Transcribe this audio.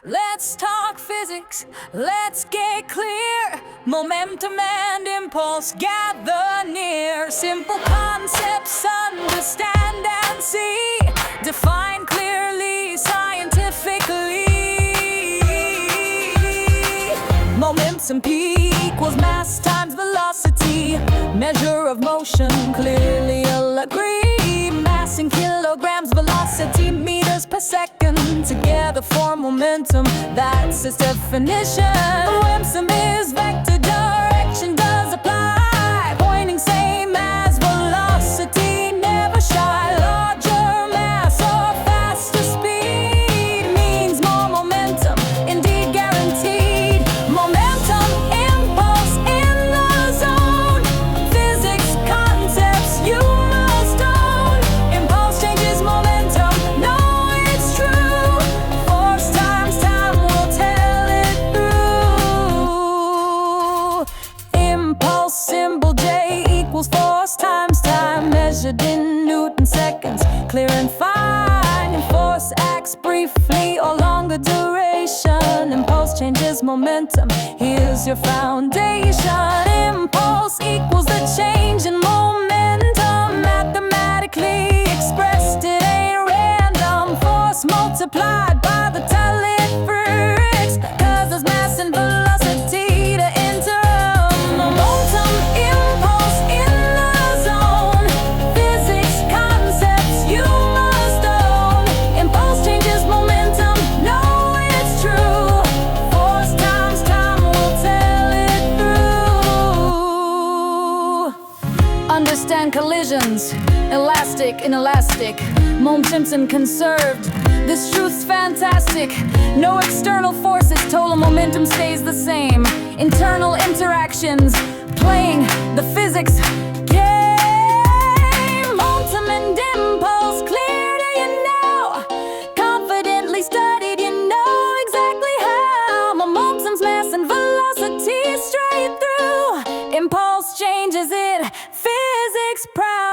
Let's talk physics, let's get clear. Momentum and impulse gather near. Simple concepts understand and see. Define clearly, scientifically. Momentum P equals mass times velocity. Measure of motion, clearly you'll agree. Mass in kilograms, velocity meters per second. Together form momentum, that's its definition. Momentum is vector, direction does apply. Pointing same as velocity, never shy. Larger mass or faster speed means more momentum, indeed guaranteed. Momentum, impulse in the zone. Physics concepts you must own. Impulse changes momentum, no, it's true. Force times time will tell it through. Impulse symbol J equals force times time, measured in Newton seconds, clear and fine. And force acts briefly or longer duration. Impulse changes momentum, here's your foundation. Impulse equals the change in momentum, mathematically expressed, it ain't random. Force multiplied by the tile it freaks, 'cause there's mass and velocity to enter. Momentum, impulse in the zone. Physics concepts you must own. Impulse changes momentum, no, it's true. Force times time will tell it through. Understand collisions, elastic, inelastic, momentum conserved. This truth's fantastic. No external forces, total momentum stays the same. Internal interactions, playing the physics game. Momentum and impulse, clear to you now. Confidently studied, you know exactly how. Momentum's mass and velocity straight through. Impulse changes it, physics proud.